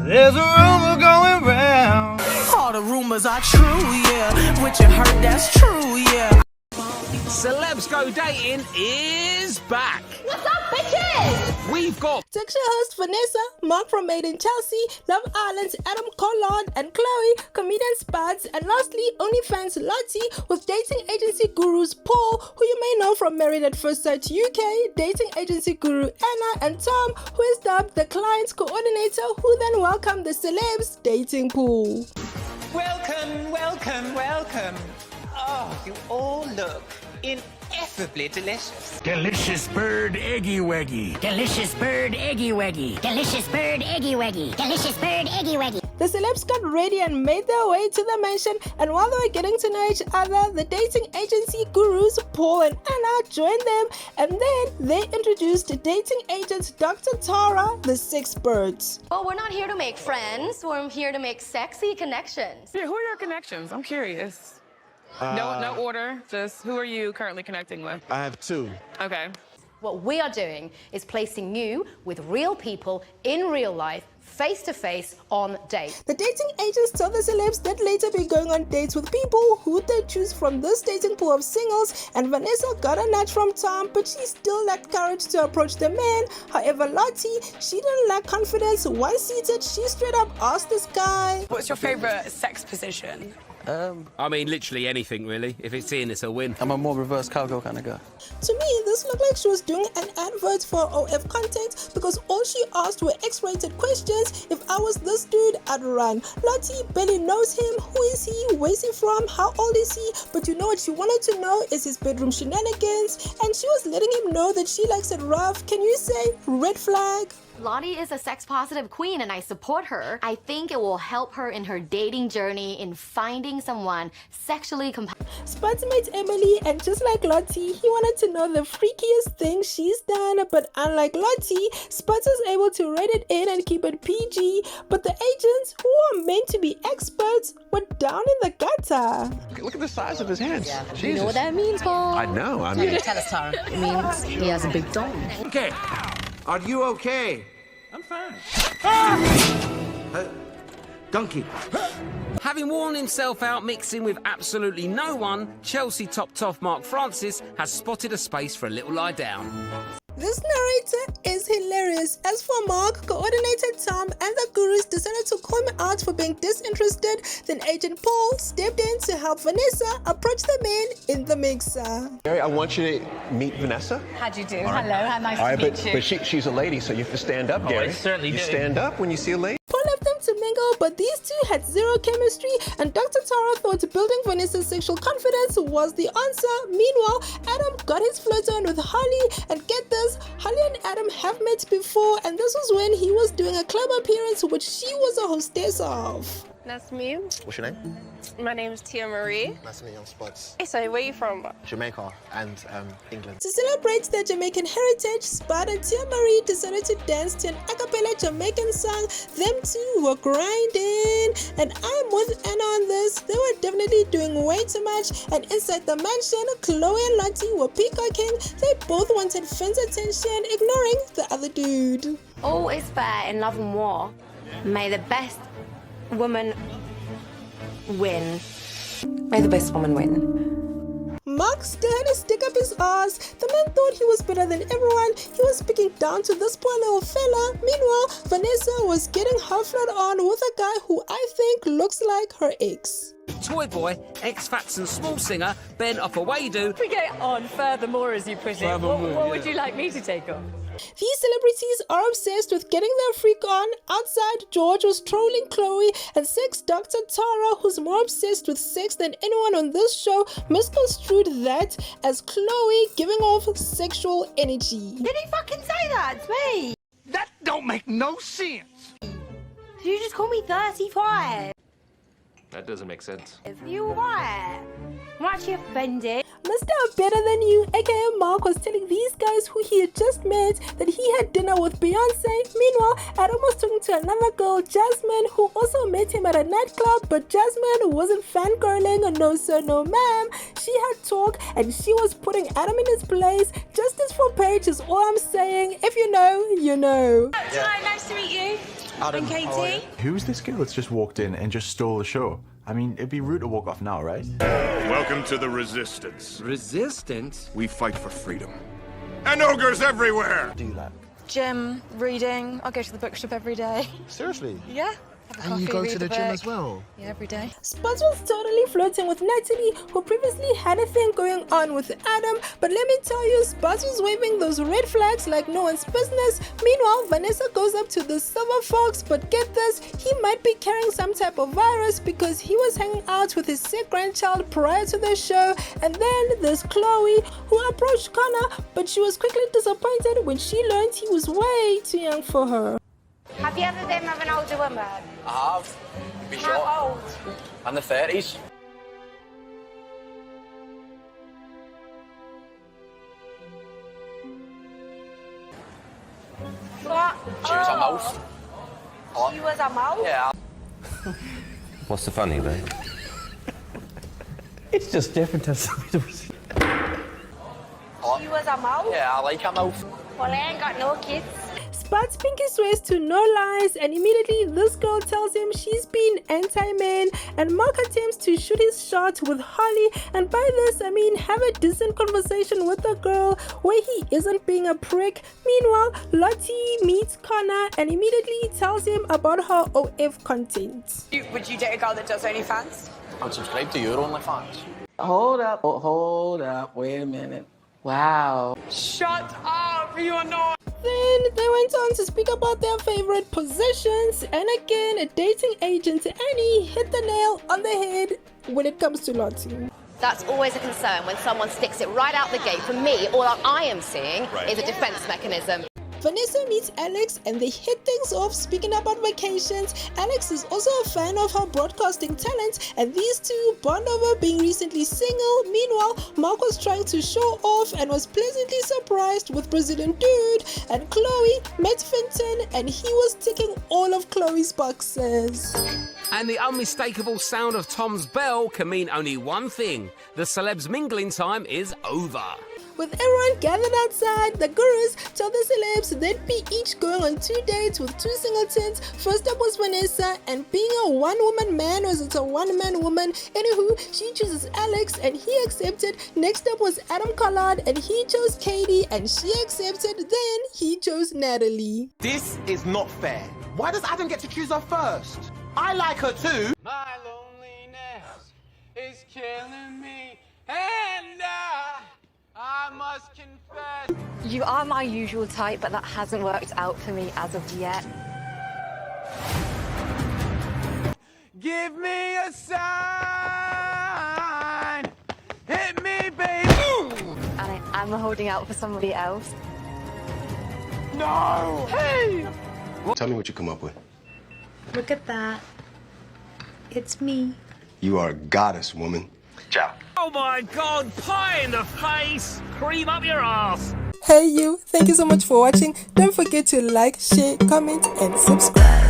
There's a rumor going round. All the rumors are true, yeah. What you heard, that's true, yeah. Celebs Go Dating is back. What's up, bitches? We've got Talk show host Vanessa, Mark from Made in Chelsea, Love Island's Adam Collard and Chloe, comedian Spuddz, and lastly, OnlyFans Lottie with dating agency gurus Paul, who you may know from Married at First Sight UK, dating agency guru Anna, and Tom, who is dubbed the client's coordinator, who then welcomed the celebs dating pool. Welcome, welcome, welcome. Oh, you all look ineffably delicious. Delicious bird eggy weggy. Delicious bird eggy weggy. Delicious bird eggy weggy. Delicious bird eggy weggy. The celebs got ready and made their way to the mansion, and while they were getting to know each other, the dating agency gurus Paul and Anna joined them, and then they introduced dating agent Dr. Tara, the Six Birds. Well, we're not here to make friends. We're here to make sexy connections. Yeah, who are your connections? I'm curious. No order, just who are you currently connecting with? I have two. Okay. What we are doing is placing you with real people in real life, face to face on dates. The dating agents tell the celebs that later be going on dates with people who they choose from this dating pool of singles, and Vanessa got a nudge from Tom, but she still lacked courage to approach the man. However, Lottie, she didn't lack confidence. Once seated, she straight up asked this guy, What's your favorite sex position? I mean, literally anything, really. If it's in, it's a win. I'm a more reverse cowgirl kind of guy. To me, this looked like she was doing an advert for OF content, because all she asked were X-rated questions. If I was this dude, I'd run. Lottie barely knows him. Who is he? Where's he from? How old is he? But you know what she wanted to know is his bedroom shenanigans, and she was letting him know that she likes it rough. Can you say red flag? Lottie is a sex-positive queen, and I support her. I think it will help her in her dating journey in finding someone sexually compatible. Spuddz met Emily, and just like Lottie, he wanted to know the freakiest thing she's done. But unlike Lottie, Spuddz was able to rein it in and keep it PG. But the agents, who are meant to be experts, were down in the gutter. Look at the size of his hands. Yeah. Jesus. You know what that means, Paul? I know. I mean, Tell us, Tara. It means he has a big dong. Okay. Are you okay? I'm fine. Donkey. Having worn himself out mixing with absolutely no one, Chelsea top Mark Francis has spotted a space for a little lie down. This narrator is hilarious. As for Mark, coordinator Tom and the gurus decided to call him out for being disinterested. Then Agent Paul stepped in to help Vanessa approach the man in the mixer. Gary, I want you to meet Vanessa. How'd you do? Hello, how nice All to right, meet you. but she's a lady, so you have to stand up, Gary. I certainly You do. stand up when you see a lady. Paul left them to mingle, but these two had zero chemistry, and Dr. Tara thought building Vanessa's sexual confidence was the answer. Meanwhile, Adam got his flirt on with Holly, and get this, Holly and Adam have met before, and this was when he was doing a club appearance which she was a hostess of. Nice to meet you. What's your name? My name's Tia Marie. Nice to meet you. I'm Spuddz. Hey, so where are you from? Jamaica and England. To celebrate their Jamaican heritage, Spuddz and Tia Marie decided to dance to an a cappella Jamaican song. Them two were grinding, and I'm with Anna on this. They were definitely doing way too much, and inside the mansion, Chloe and Lottie were peacocking. They both wanted Finn's attention, ignoring the other dude. All is fair in love and war. May the best woman win. May the best woman win. Mark still had to stick up his ass. The man thought he was better than everyone. He was speaking down to this poor little fella. Meanwhile, Vanessa was getting her flirt on with a guy who I think looks like her ex. Toy boy, ex-Fats and small singer, Ben Opawadu. We get on furthermore, as you put it. What would you like me to take on? These celebrities are obsessed with getting their freak on. Outside, George was trolling Chloe, and sex Dr. Tara, who's more obsessed with sex than anyone on this show, misconstrued that as Chloe giving off sexual energy. Did he fucking say that to me? That don't make no sense. Did you just call me 35? That doesn't make sense. You what? I'm actually offended. Mr. I'm Better Than You, aka Mark, was telling these guys who he had just met that he had dinner with Beyonce. Meanwhile, Adam was talking to another girl, Jasmine, who also met him at a nightclub, but Jasmine wasn't fangirling, no sir, no ma'am. She had talk and she was putting Adam in his place. Justice for Paige is all I'm saying. If you know, you know. Hi, nice to meet you. Adam, I'm Katie. Who's this girl that's just walked in and just stole the show? I mean, it'd be rude to walk off now, right? Welcome to the Resistance. Resistance? We fight for freedom. And ogres everywhere! Do you like? Gym, reading. I go to the bookshop every day. Seriously? Yeah. Have a And you coffee, go read to the gym book. as well? Yeah, every day. Spuddz was totally flirting with Natalie, who previously had a thing going on with Adam, but let me tell you, Spuddz was waving those red flags like no one's business. Meanwhile, Vanessa goes up to the silver fox, but get this, he might be carrying some type of virus because he was hanging out with his sick grandchild prior to the show. And then there's Chloe, who approached Connor, but she was quickly disappointed when she learned he was way too young for her. Have you ever been with an older woman? I have. Be sure. How old? I'm the 30s. What? She was a mouse. She was a mouse? Yeah. What's the funny bit? It's just different to She was a mouse? Yeah, I like a mouse. Well, I ain't got no kids. Spuddz pinky swears to no lies, and immediately this girl tells him she's been anti-man, and Mark attempts to shoot his shot with Holly, and by this I mean have a decent conversation with the girl where he isn't being a prick. Meanwhile, Lottie meets Connor and immediately tells him about her OF content. Would you date a girl that does OnlyFans? I'd subscribe to your OnlyFans. Hold up, wait a minute. Wow. Shut up, you are not. Then they went on to speak about their favorite positions, and again, dating agent Annie hit the nail on the head when it comes to Lottie. That's always a concern when someone sticks it right out the gate. For me, all I am seeing is a defense mechanism. Vanessa meets Alex and they hit things off speaking about vacations. Alex is also a fan of her broadcasting talent and these two bond over being recently single. Meanwhile, Mark was trying to show off and was pleasantly surprised with Brazilian Dude, and Chloe met Fenton and he was ticking all of Chloe's boxes. And the unmistakable sound of Tom's bell can mean only one thing. The celebs mingling time is over. With everyone gathered outside, the gurus told the celebs they'd be each going on 2 dates with 2 singletons. First up was Vanessa, and being a one-woman man was it's a one-man woman. Anywho, she chooses Alex and he accepted. Next up was Adam Collard and he chose Katie and she accepted. Then he chose Natalie. This is not fair. Why does Adam get to choose her first? I like her too. My loneliness is killing me, and I must confess. You are my usual type, but that hasn't worked out for me as of yet. Give me a sign. Hit me, baby. And I am holding out for somebody else. No. Hey. Tell me what you come up with. Look at that. It's me. You are a goddess, woman. Ciao. Oh my God, pie in the face! Cream up your ass! Hey you, thank you so much for watching. Don't forget to like, share, comment and subscribe.